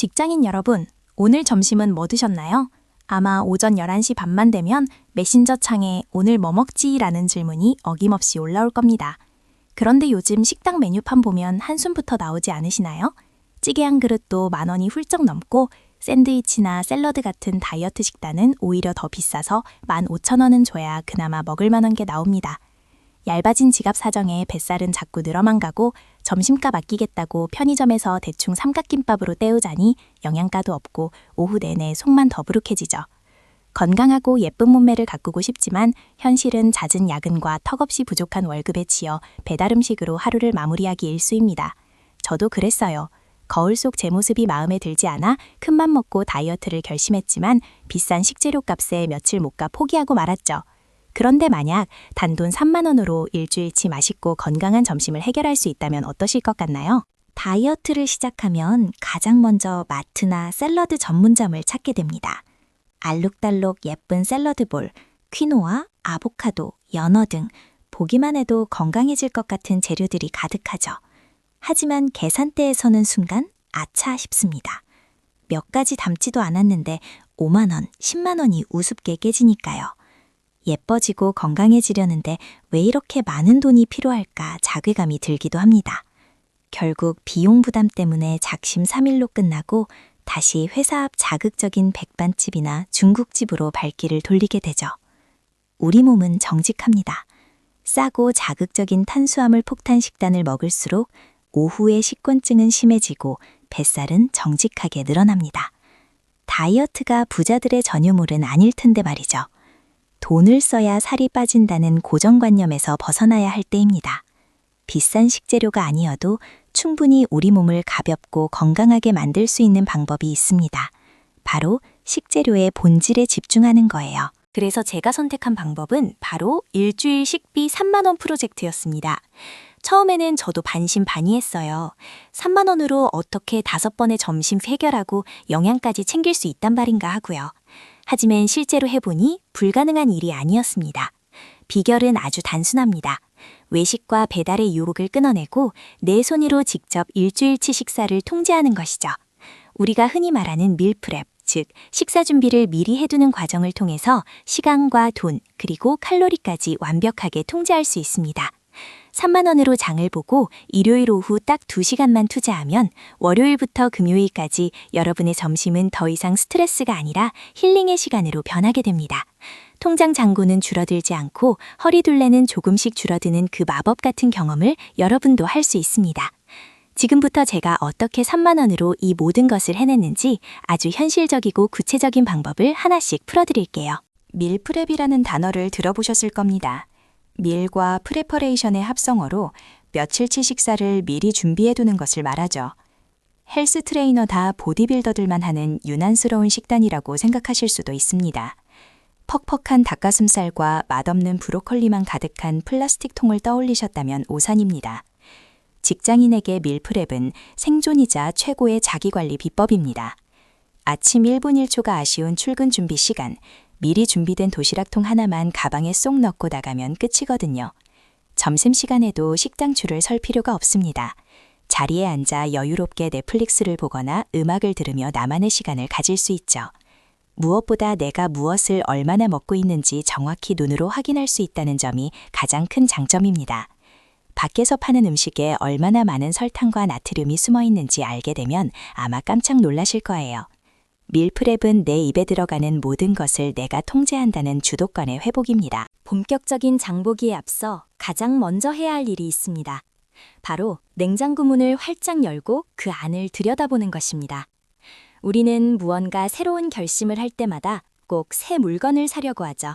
직장인 여러분, 오늘 점심은 뭐 드셨나요? 아마 오전 11시 반만 되면 메신저 창에 오늘 뭐 먹지? 라는 질문이 어김없이 올라올 겁니다. 그런데 요즘 식당 메뉴판 보면 한숨부터 나오지 않으시나요? 찌개 한 그릇도 10,000원이 훌쩍 넘고 샌드위치나 샐러드 같은 다이어트 식단은 오히려 더 비싸서 15,000원은 줘야 그나마 먹을 만한 게 나옵니다. 얇아진 지갑 사정에 뱃살은 자꾸 늘어만 가고 점심값 아끼겠다고 편의점에서 대충 삼각김밥으로 때우자니 영양가도 없고 오후 내내 속만 더부룩해지죠. 건강하고 예쁜 몸매를 가꾸고 싶지만 현실은 잦은 야근과 턱없이 부족한 월급에 치여 배달 음식으로 하루를 마무리하기 일쑤입니다. 저도 그랬어요. 거울 속 제 모습이 마음에 들지 않아 큰맘 먹고 다이어트를 결심했지만 비싼 식재료 값에 며칠 못 가 포기하고 말았죠. 그런데 만약 단돈 3만 원으로 일주일치 맛있고 건강한 점심을 해결할 수 있다면 어떠실 것 같나요? 다이어트를 시작하면 가장 먼저 마트나 샐러드 전문점을 찾게 됩니다. 알록달록 예쁜 샐러드볼, 퀴노아, 아보카도, 연어 등 보기만 해도 건강해질 것 같은 재료들이 가득하죠. 하지만 계산대에 서는 순간 아차 싶습니다. 몇 가지 담지도 않았는데 5만 원, 10만 원이 우습게 깨지니까요. 예뻐지고 건강해지려는데 왜 이렇게 많은 돈이 필요할까 자괴감이 들기도 합니다. 결국 비용 부담 때문에 작심삼일로 끝나고 다시 회사 앞 자극적인 백반집이나 중국집으로 발길을 돌리게 되죠. 우리 몸은 정직합니다. 싸고 자극적인 탄수화물 폭탄 식단을 먹을수록 오후에 식곤증은 심해지고 뱃살은 정직하게 늘어납니다. 다이어트가 부자들의 전유물은 아닐 텐데 말이죠. 돈을 써야 살이 빠진다는 고정관념에서 벗어나야 할 때입니다. 비싼 식재료가 아니어도 충분히 우리 몸을 가볍고 건강하게 만들 수 있는 방법이 있습니다. 바로 식재료의 본질에 집중하는 거예요. 그래서 제가 선택한 방법은 바로 일주일 식비 3만 원 프로젝트였습니다. 처음에는 저도 반신반의했어요. 3만 원으로 어떻게 5번의 점심 해결하고 영양까지 챙길 수 있단 말인가 하고요. 하지만 실제로 해보니 불가능한 일이 아니었습니다. 비결은 아주 단순합니다. 외식과 배달의 유혹을 끊어내고 내 손으로 직접 일주일치 식사를 통제하는 것이죠. 우리가 흔히 말하는 밀프렙, 즉 식사 준비를 미리 해두는 과정을 통해서 시간과 돈, 그리고 칼로리까지 완벽하게 통제할 수 있습니다. 3만 원으로 장을 보고 일요일 오후 딱 2시간만 투자하면 월요일부터 금요일까지 여러분의 점심은 더 이상 스트레스가 아니라 힐링의 시간으로 변하게 됩니다. 통장 잔고는 줄어들지 않고 허리둘레는 조금씩 줄어드는 그 마법 같은 경험을 여러분도 할 수 있습니다. 지금부터 제가 어떻게 3만 원으로 이 모든 것을 해냈는지 아주 현실적이고 구체적인 방법을 하나씩 풀어드릴게요. 밀프렙이라는 단어를 들어보셨을 겁니다. 밀과 프레퍼레이션의 합성어로 며칠치 식사를 미리 준비해두는 것을 말하죠. 헬스 트레이너다 보디빌더들만 하는 유난스러운 식단이라고 생각하실 수도 있습니다. 퍽퍽한 닭가슴살과 맛없는 브로콜리만 가득한 플라스틱 통을 떠올리셨다면 오산입니다. 직장인에게 밀프렙은 생존이자 최고의 자기관리 비법입니다. 아침 1분 1초가 아쉬운 출근 준비 시간, 미리 준비된 도시락통 하나만 가방에 쏙 넣고 나가면 끝이거든요. 점심시간에도 식당줄을 설 필요가 없습니다. 자리에 앉아 여유롭게 넷플릭스를 보거나 음악을 들으며 나만의 시간을 가질 수 있죠. 무엇보다 내가 무엇을 얼마나 먹고 있는지 정확히 눈으로 확인할 수 있다는 점이 가장 큰 장점입니다. 밖에서 파는 음식에 얼마나 많은 설탕과 나트륨이 숨어 있는지 알게 되면 아마 깜짝 놀라실 거예요. 밀프렙은 내 입에 들어가는 모든 것을 내가 통제한다는 주도권의 회복입니다. 본격적인 장보기에 앞서 가장 먼저 해야 할 일이 있습니다. 바로 냉장고 문을 활짝 열고 그 안을 들여다보는 것입니다. 우리는 무언가 새로운 결심을 할 때마다 꼭 새 물건을 사려고 하죠.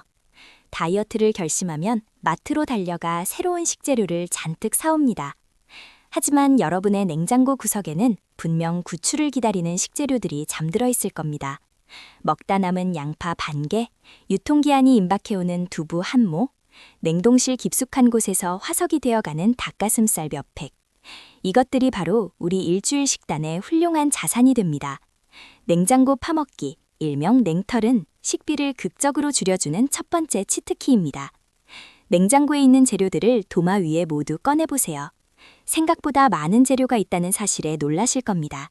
다이어트를 결심하면 마트로 달려가 새로운 식재료를 잔뜩 사옵니다. 하지만 여러분의 냉장고 구석에는 분명 구출을 기다리는 식재료들이 잠들어 있을 겁니다. 먹다 남은 양파 반 개, 유통기한이 임박해오는 두부 한 모, 냉동실 깊숙한 곳에서 화석이 되어가는 닭가슴살 몇 팩. 이것들이 바로 우리 일주일 식단의 훌륭한 자산이 됩니다. 냉장고 파먹기, 일명 냉털은 식비를 극적으로 줄여주는 첫 번째 치트키입니다. 냉장고에 있는 재료들을 도마 위에 모두 꺼내보세요. 생각보다 많은 재료가 있다는 사실에 놀라실 겁니다.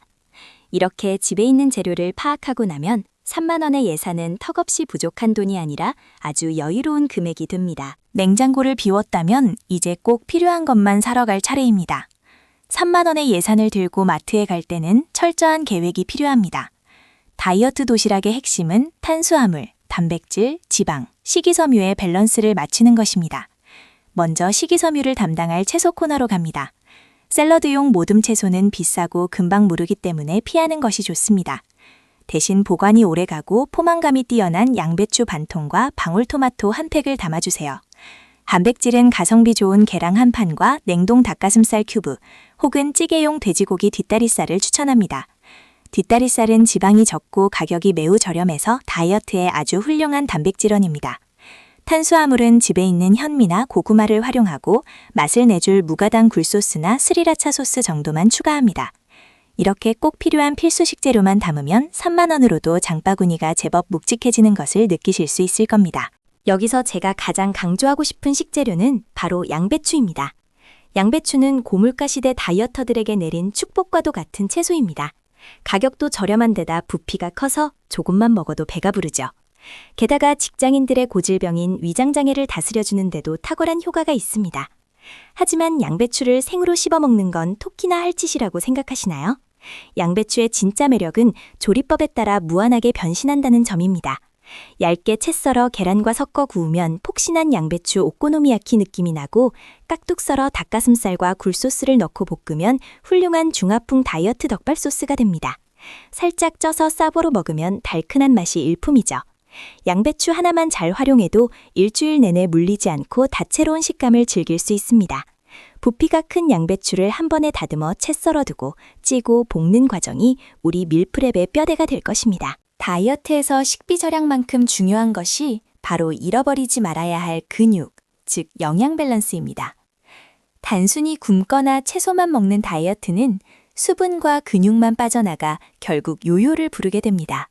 이렇게 집에 있는 재료를 파악하고 나면 3만 원의 예산은 턱없이 부족한 돈이 아니라 아주 여유로운 금액이 됩니다. 냉장고를 비웠다면 이제 꼭 필요한 것만 사러 갈 차례입니다. 3만 원의 예산을 들고 마트에 갈 때는 철저한 계획이 필요합니다. 다이어트 도시락의 핵심은 탄수화물, 단백질, 지방, 식이섬유의 밸런스를 맞추는 것입니다. 먼저 식이섬유를 담당할 채소 코너로 갑니다. 샐러드용 모듬 채소는 비싸고 금방 무르기 때문에 피하는 것이 좋습니다. 대신 보관이 오래가고 포만감이 뛰어난 양배추 반통과 방울토마토 한 팩을 담아주세요. 단백질은 가성비 좋은 계란 한 판과 냉동 닭가슴살 큐브 혹은 찌개용 돼지고기 뒷다리살을 추천합니다. 뒷다리살은 지방이 적고 가격이 매우 저렴해서 다이어트에 아주 훌륭한 단백질원입니다. 탄수화물은 집에 있는 현미나 고구마를 활용하고 맛을 내줄 무가당 굴소스나 스리라차 소스 정도만 추가합니다. 이렇게 꼭 필요한 필수 식재료만 담으면 3만 원으로도 장바구니가 제법 묵직해지는 것을 느끼실 수 있을 겁니다. 여기서 제가 가장 강조하고 싶은 식재료는 바로 양배추입니다. 양배추는 고물가 시대 다이어터들에게 내린 축복과도 같은 채소입니다. 가격도 저렴한 데다 부피가 커서 조금만 먹어도 배가 부르죠. 게다가 직장인들의 고질병인 위장장애를 다스려주는 데도 탁월한 효과가 있습니다. 하지만 양배추를 생으로 씹어 먹는 건 토끼나 할 짓이라고 생각하시나요? 양배추의 진짜 매력은 조리법에 따라 무한하게 변신한다는 점입니다. 얇게 채 썰어 계란과 섞어 구우면 폭신한 양배추 오코노미야키 느낌이 나고 깍둑 썰어 닭가슴살과 굴소스를 넣고 볶으면 훌륭한 중화풍 다이어트 덕발 소스가 됩니다. 살짝 쪄서 쌉으로 먹으면 달큰한 맛이 일품이죠. 양배추 하나만 잘 활용해도 일주일 내내 물리지 않고 다채로운 식감을 즐길 수 있습니다. 부피가 큰 양배추를 한 번에 다듬어 채 썰어두고 찌고 볶는 과정이 우리 밀프렙의 뼈대가 될 것입니다. 다이어트에서 식비 절약만큼 중요한 것이 바로 잃어버리지 말아야 할 근육, 즉 영양 밸런스입니다. 단순히 굶거나 채소만 먹는 다이어트는 수분과 근육만 빠져나가 결국 요요를 부르게 됩니다.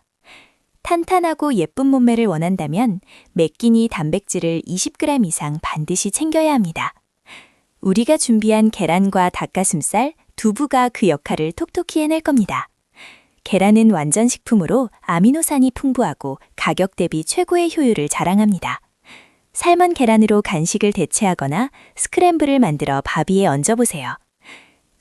탄탄하고 예쁜 몸매를 원한다면 매끼니 단백질을 20g 이상 반드시 챙겨야 합니다. 우리가 준비한 계란과 닭가슴살, 두부가 그 역할을 톡톡히 해낼 겁니다. 계란은 완전 식품으로 아미노산이 풍부하고 가격 대비 최고의 효율을 자랑합니다. 삶은 계란으로 간식을 대체하거나 스크램블을 만들어 밥 위에 얹어보세요.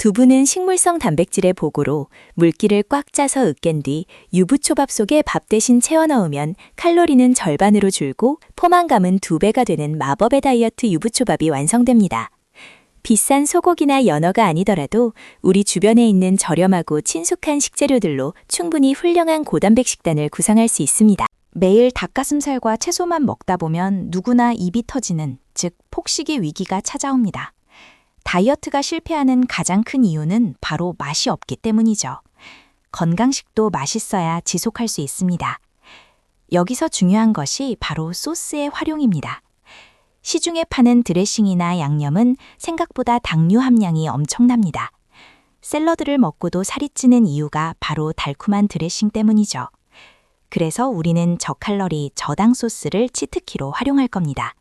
두부는 식물성 단백질의 보고로 물기를 꽉 짜서 으깬 뒤 유부초밥 속에 밥 대신 채워 넣으면 칼로리는 절반으로 줄고 포만감은 2배가 되는 마법의 다이어트 유부초밥이 완성됩니다. 비싼 소고기나 연어가 아니더라도 우리 주변에 있는 저렴하고 친숙한 식재료들로 충분히 훌륭한 고단백 식단을 구성할 수 있습니다. 매일 닭가슴살과 채소만 먹다 보면 누구나 입이 터지는, 즉 폭식의 위기가 찾아옵니다. 다이어트가 실패하는 가장 큰 이유는 바로 맛이 없기 때문이죠. 건강식도 맛있어야 지속할 수 있습니다. 여기서 중요한 것이 바로 소스의 활용입니다. 시중에 파는 드레싱이나 양념은 생각보다 당류 함량이 엄청납니다. 샐러드를 먹고도 살이 찌는 이유가 바로 달콤한 드레싱 때문이죠. 그래서 우리는 저칼로리, 저당 소스를 치트키로 활용할 겁니다.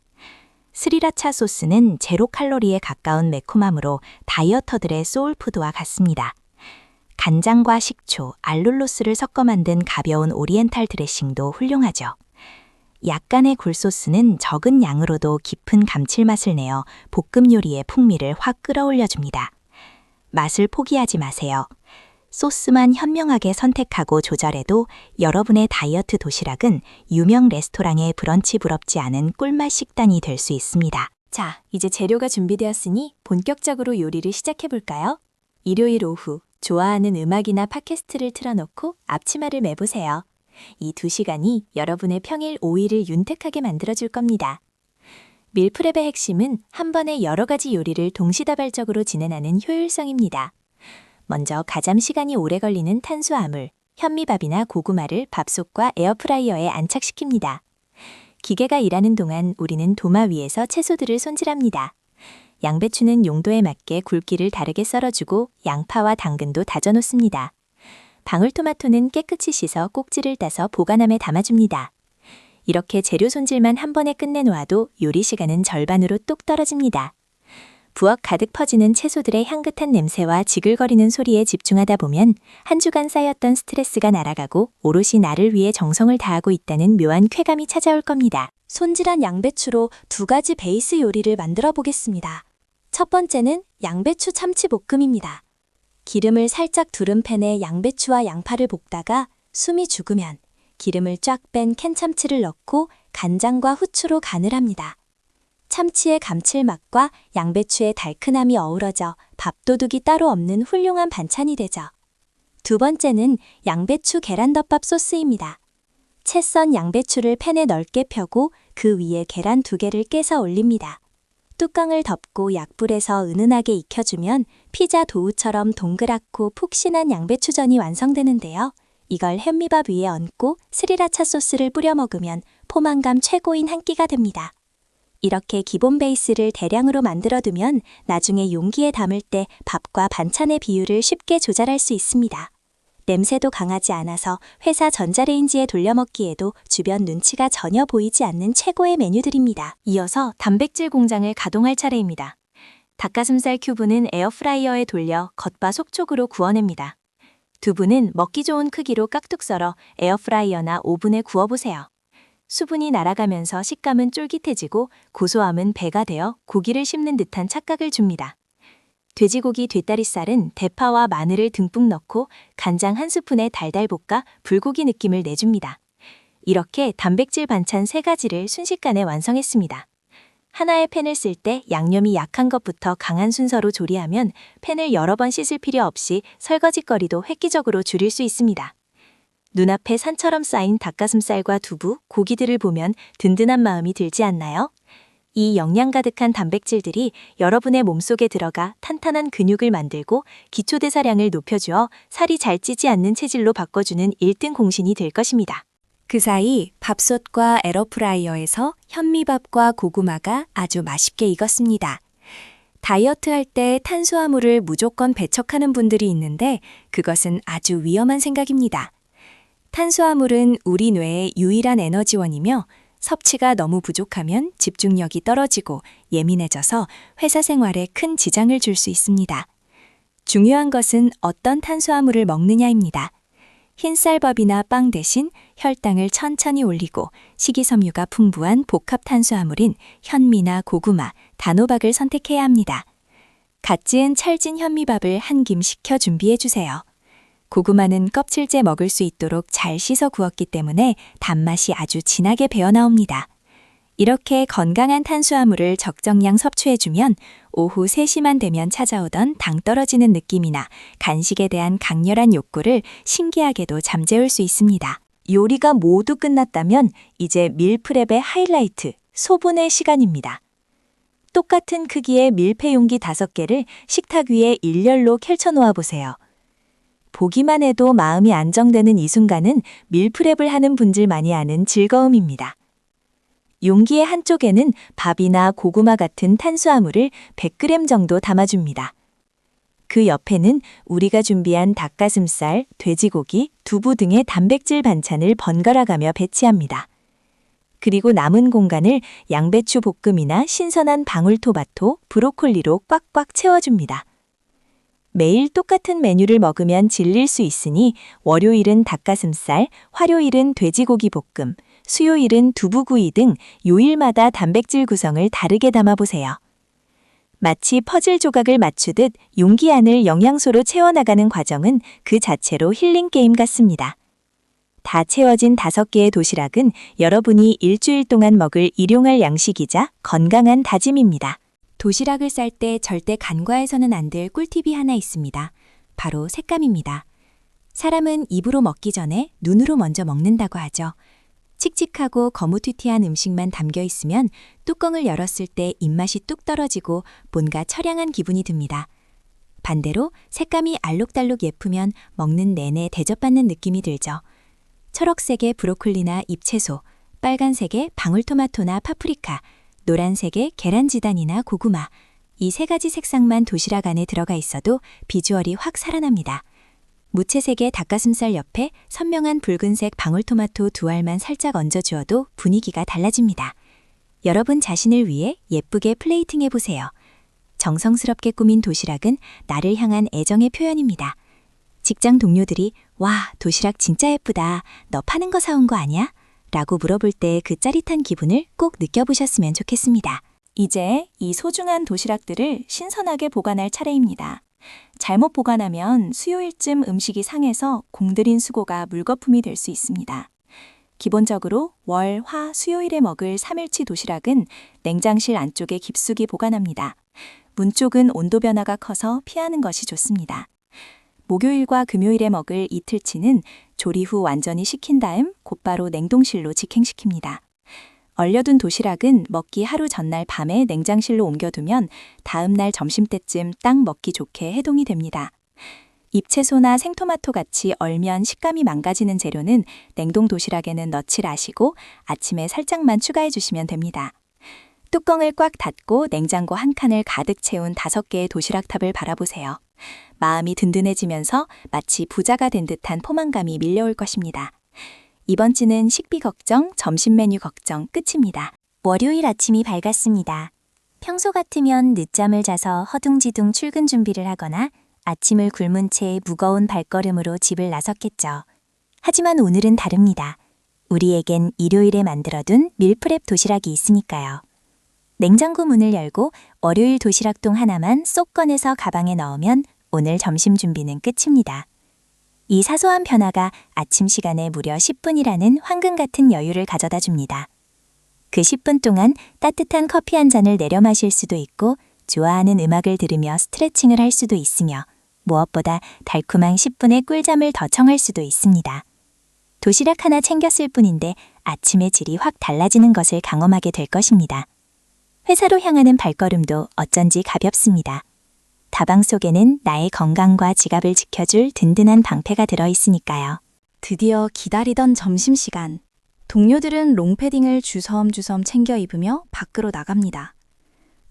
스리라차 소스는 제로 칼로리에 가까운 매콤함으로 다이어터들의 소울푸드와 같습니다. 간장과 식초, 알룰로스를 섞어 만든 가벼운 오리엔탈 드레싱도 훌륭하죠. 약간의 굴소스는 적은 양으로도 깊은 감칠맛을 내어 볶음 요리의 풍미를 확 끌어올려줍니다. 맛을 포기하지 마세요. 소스만 현명하게 선택하고 조절해도 여러분의 다이어트 도시락은 유명 레스토랑의 브런치 부럽지 않은 꿀맛 식단이 될 수 있습니다. 자, 이제 재료가 준비되었으니 본격적으로 요리를 시작해볼까요? 일요일 오후 좋아하는 음악이나 팟캐스트를 틀어놓고 앞치마를 매보세요. 이 2시간이 여러분의 평일 5일을 윤택하게 만들어줄 겁니다. 밀프렙의 핵심은 한 번에 여러 가지 요리를 동시다발적으로 진행하는 효율성입니다. 먼저 가장 시간이 오래 걸리는 탄수화물, 현미밥이나 고구마를 밥솥과 에어프라이어에 안착시킵니다. 기계가 일하는 동안 우리는 도마 위에서 채소들을 손질합니다. 양배추는 용도에 맞게 굵기를 다르게 썰어주고 양파와 당근도 다져놓습니다. 방울토마토는 깨끗이 씻어 꼭지를 따서 보관함에 담아줍니다. 이렇게 재료 손질만 한 번에 끝내놓아도 요리 시간은 절반으로 뚝 떨어집니다. 부엌 가득 퍼지는 채소들의 향긋한 냄새와 지글거리는 소리에 집중하다 보면 한 주간 쌓였던 스트레스가 날아가고 오롯이 나를 위해 정성을 다하고 있다는 묘한 쾌감이 찾아올 겁니다. 손질한 양배추로 2가지 베이스 요리를 만들어 보겠습니다. 첫 번째는 양배추 참치볶음입니다. 기름을 살짝 두른 팬에 양배추와 양파를 볶다가 숨이 죽으면 기름을 쫙 뺀 캔참치를 넣고 간장과 후추로 간을 합니다. 참치의 감칠맛과 양배추의 달큰함이 어우러져 밥도둑이 따로 없는 훌륭한 반찬이 되죠. 두 번째는 양배추 계란덮밥 소스입니다. 채 썬 양배추를 팬에 넓게 펴고 그 위에 계란 2개를 깨서 올립니다. 뚜껑을 덮고 약불에서 은은하게 익혀주면 피자 도우처럼 동그랗고 푹신한 양배추전이 완성되는데요. 이걸 현미밥 위에 얹고 스리라차 소스를 뿌려 먹으면 포만감 최고인 한 끼가 됩니다. 이렇게 기본 베이스를 대량으로 만들어두면 나중에 용기에 담을 때 밥과 반찬의 비율을 쉽게 조절할 수 있습니다. 냄새도 강하지 않아서 회사 전자레인지에 돌려 먹기에도 주변 눈치가 전혀 보이지 않는 최고의 메뉴들입니다. 이어서 단백질 공장을 가동할 차례입니다. 닭가슴살 큐브는 에어프라이어에 돌려 겉바 속촉으로 구워냅니다. 두부는 먹기 좋은 크기로 깍둑 썰어 에어프라이어나 오븐에 구워보세요. 수분이 날아가면서 식감은 쫄깃해지고 고소함은 배가 되어 고기를 씹는 듯한 착각을 줍니다. 돼지고기 뒷다리살은 대파와 마늘을 듬뿍 넣고 간장 1스푼에 달달 볶아 불고기 느낌을 내줍니다. 이렇게 단백질 반찬 3가지를 순식간에 완성했습니다. 하나의 팬을 쓸 때 양념이 약한 것부터 강한 순서로 조리하면 팬을 여러 번 씻을 필요 없이 설거짓거리도 획기적으로 줄일 수 있습니다. 눈앞에 산처럼 쌓인 닭가슴살과 두부, 고기들을 보면 든든한 마음이 들지 않나요? 이 영양 가득한 단백질들이 여러분의 몸속에 들어가 탄탄한 근육을 만들고 기초대사량을 높여주어 살이 잘 찌지 않는 체질로 바꿔주는 1등 공신이 될 것입니다. 그 사이 밥솥과 에어프라이어에서 현미밥과 고구마가 아주 맛있게 익었습니다. 다이어트 할 때 탄수화물을 무조건 배척하는 분들이 있는데 그것은 아주 위험한 생각입니다. 탄수화물은 우리 뇌의 유일한 에너지원이며 섭취가 너무 부족하면 집중력이 떨어지고 예민해져서 회사 생활에 큰 지장을 줄 수 있습니다. 중요한 것은 어떤 탄수화물을 먹느냐입니다. 흰쌀밥이나 빵 대신 혈당을 천천히 올리고 식이섬유가 풍부한 복합 탄수화물인 현미나 고구마, 단호박을 선택해야 합니다. 갓 지은 찰진 현미밥을 한 김 식혀 준비해 주세요. 고구마는 껍질째 먹을 수 있도록 잘 씻어 구웠기 때문에 단맛이 아주 진하게 배어나옵니다. 이렇게 건강한 탄수화물을 적정량 섭취해주면 오후 3시만 되면 찾아오던 당 떨어지는 느낌이나 간식에 대한 강렬한 욕구를 신기하게도 잠재울 수 있습니다. 요리가 모두 끝났다면 이제 밀프렙의 하이라이트, 소분의 시간입니다. 똑같은 크기의 밀폐 용기 5개를 식탁 위에 일렬로 펼쳐 놓아 보세요. 보기만 해도 마음이 안정되는 이 순간은 밀프렙을 하는 분들만이 아는 즐거움입니다. 용기의 한쪽에는 밥이나 고구마 같은 탄수화물을 100g 정도 담아줍니다. 그 옆에는 우리가 준비한 닭가슴살, 돼지고기, 두부 등의 단백질 반찬을 번갈아가며 배치합니다. 그리고 남은 공간을 양배추 볶음이나 신선한 방울토마토, 브로콜리로 꽉꽉 채워줍니다. 매일 똑같은 메뉴를 먹으면 질릴 수 있으니 월요일은 닭가슴살, 화요일은 돼지고기 볶음, 수요일은 두부구이 등 요일마다 단백질 구성을 다르게 담아보세요. 마치 퍼즐 조각을 맞추듯 용기 안을 영양소로 채워나가는 과정은 그 자체로 힐링 게임 같습니다. 다 채워진 5개의 도시락은 여러분이 일주일 동안 먹을 일용할 양식이자 건강한 다짐입니다. 도시락을 쌀 때 절대 간과해서는 안 될 꿀팁이 하나 있습니다. 바로 색감입니다. 사람은 입으로 먹기 전에 눈으로 먼저 먹는다고 하죠. 칙칙하고 거무튀튀한 음식만 담겨 있으면 뚜껑을 열었을 때 입맛이 뚝 떨어지고 뭔가 처량한 기분이 듭니다. 반대로 색감이 알록달록 예쁘면 먹는 내내 대접받는 느낌이 들죠. 초록색의 브로콜리나 잎채소, 빨간색의 방울토마토나 파프리카, 노란색의 계란지단이나 고구마, 이 3가지 색상만 도시락 안에 들어가 있어도 비주얼이 확 살아납니다. 무채색의 닭가슴살 옆에 선명한 붉은색 방울토마토 2알만 살짝 얹어주어도 분위기가 달라집니다. 여러분 자신을 위해 예쁘게 플레이팅 해보세요. 정성스럽게 꾸민 도시락은 나를 향한 애정의 표현입니다. 직장 동료들이 와, 도시락 진짜 예쁘다. 너 파는 거 사온 거 아니야? 라고 물어볼 때 그 짜릿한 기분을 꼭 느껴보셨으면 좋겠습니다. 이제 이 소중한 도시락들을 신선하게 보관할 차례입니다. 잘못 보관하면 수요일쯤 음식이 상해서 공들인 수고가 물거품이 될 수 있습니다. 기본적으로 월, 화, 수요일에 먹을 3일치 도시락은 냉장실 안쪽에 깊숙이 보관합니다. 문 쪽은 온도 변화가 커서 피하는 것이 좋습니다. 목요일과 금요일에 먹을 이틀치는 조리 후 완전히 식힌 다음 곧바로 냉동실로 직행시킵니다. 얼려둔 도시락은 먹기 하루 전날 밤에 냉장실로 옮겨두면 다음 날 점심때쯤 딱 먹기 좋게 해동이 됩니다. 잎채소나 생토마토 같이 얼면 식감이 망가지는 재료는 냉동 도시락에는 넣지 마시고 아침에 살짝만 추가해 주시면 됩니다. 뚜껑을 꽉 닫고 냉장고 한 칸을 가득 채운 5개의 도시락탑을 바라보세요. 마음이 든든해지면서 마치 부자가 된 듯한 포만감이 밀려올 것입니다. 이번 주는 식비 걱정, 점심 메뉴 걱정 끝입니다. 월요일 아침이 밝았습니다. 평소 같으면 늦잠을 자서 허둥지둥 출근 준비를 하거나 아침을 굶은 채 무거운 발걸음으로 집을 나섰겠죠. 하지만 오늘은 다릅니다. 우리에겐 일요일에 만들어둔 밀프렙 도시락이 있으니까요. 냉장고 문을 열고 월요일 도시락통 하나만 쏙 꺼내서 가방에 넣으면 오늘 점심 준비는 끝입니다. 이 사소한 변화가 아침 시간에 무려 10분이라는 황금 같은 여유를 가져다 줍니다. 그 10분 동안 따뜻한 커피 한 잔을 내려 마실 수도 있고 좋아하는 음악을 들으며 스트레칭을 할 수도 있으며 무엇보다 달콤한 10분의 꿀잠을 더 청할 수도 있습니다. 도시락 하나 챙겼을 뿐인데 아침의 질이 확 달라지는 것을 경험하게 될 것입니다. 회사로 향하는 발걸음도 어쩐지 가볍습니다. 다방 속에는 나의 건강과 지갑을 지켜줄 든든한 방패가 들어있으니까요. 드디어 기다리던 점심시간. 동료들은 롱패딩을 주섬주섬 챙겨 입으며 밖으로 나갑니다.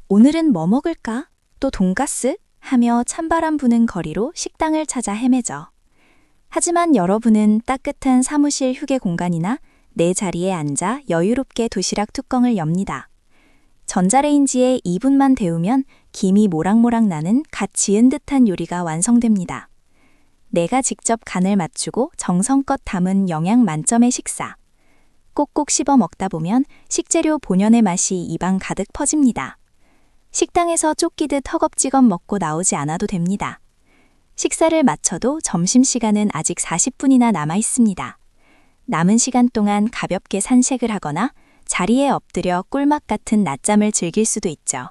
오늘은 뭐 먹을까? 또 돈가스? 하며 찬바람 부는 거리로 식당을 찾아 헤매죠. 하지만 여러분은 따뜻한 사무실 휴게 공간이나 내 자리에 앉아 여유롭게 도시락 뚜껑을 엽니다. 전자레인지에 2분만 데우면 김이 모락모락 나는 갓 지은 듯한 요리가 완성됩니다. 내가 직접 간을 맞추고 정성껏 담은 영양 만점의 식사. 꼭꼭 씹어 먹다 보면 식재료 본연의 맛이 입안 가득 퍼집니다. 식당에서 쫓기듯 허겁지겁 먹고 나오지 않아도 됩니다. 식사를 마쳐도 점심시간은 아직 40분이나 남아 있습니다. 남은 시간 동안 가볍게 산책을 하거나 자리에 엎드려 꿀맛 같은 낮잠을 즐길 수도 있죠.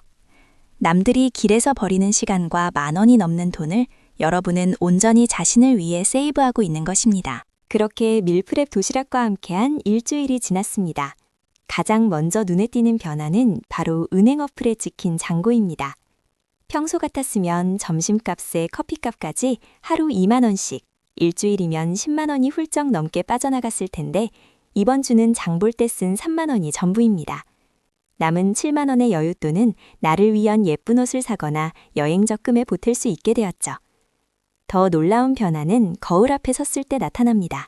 남들이 길에서 버리는 시간과 10,000원이 넘는 돈을 여러분은 온전히 자신을 위해 세이브하고 있는 것입니다. 그렇게 밀프렙 도시락과 함께한 일주일이 지났습니다. 가장 먼저 눈에 띄는 변화는 바로 은행 어플에 찍힌 잔고입니다. 평소 같았으면 점심값에 커피값까지 하루 2만 원씩, 일주일이면 10만 원이 훌쩍 넘게 빠져나갔을 텐데 이번 주는 장 볼 때 쓴 3만 원이 전부입니다. 남은 7만 원의 여윳돈은 나를 위한 예쁜 옷을 사거나 여행 적금에 보탤 수 있게 되었죠. 더 놀라운 변화는 거울 앞에 섰을 때 나타납니다.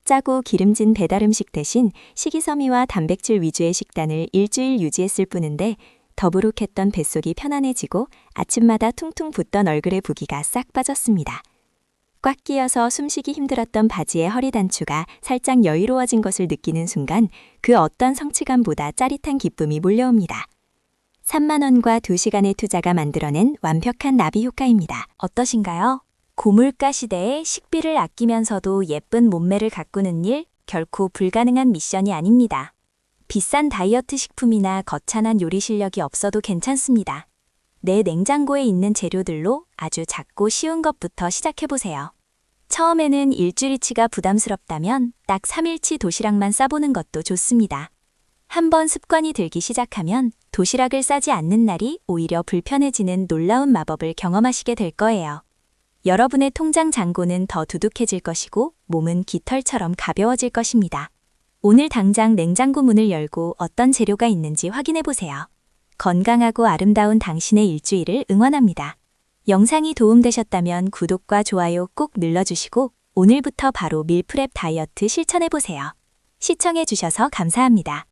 짜고 기름진 배달 음식 대신 식이섬유와 단백질 위주의 식단을 일주일 유지했을 뿐인데 더부룩했던 뱃속이 편안해지고 아침마다 퉁퉁 붓던 얼굴의 부기가 싹 빠졌습니다. 꽉 끼어서 숨쉬기 힘들었던 바지의 허리 단추가 살짝 여유로워진 것을 느끼는 순간 그 어떤 성취감보다 짜릿한 기쁨이 몰려옵니다. 3만 원과 2시간의 투자가 만들어낸 완벽한 나비 효과입니다. 어떠신가요? 고물가 시대에 식비를 아끼면서도 예쁜 몸매를 가꾸는 일, 결코 불가능한 미션이 아닙니다. 비싼 다이어트 식품이나 거창한 요리 실력이 없어도 괜찮습니다. 내 냉장고에 있는 재료들로 아주 작고 쉬운 것부터 시작해보세요. 처음에는 일주일치가 부담스럽다면 딱 3일치 도시락만 싸보는 것도 좋습니다. 한번 습관이 들기 시작하면 도시락을 싸지 않는 날이 오히려 불편해지는 놀라운 마법을 경험하시게 될 거예요. 여러분의 통장 잔고는 더 두둑해질 것이고 몸은 깃털처럼 가벼워질 것입니다. 오늘 당장 냉장고 문을 열고 어떤 재료가 있는지 확인해 보세요. 건강하고 아름다운 당신의 일주일을 응원합니다. 영상이 도움되셨다면 구독과 좋아요 꼭 눌러주시고 오늘부터 바로 밀프렙 다이어트 실천해 보세요. 시청해 주셔서 감사합니다.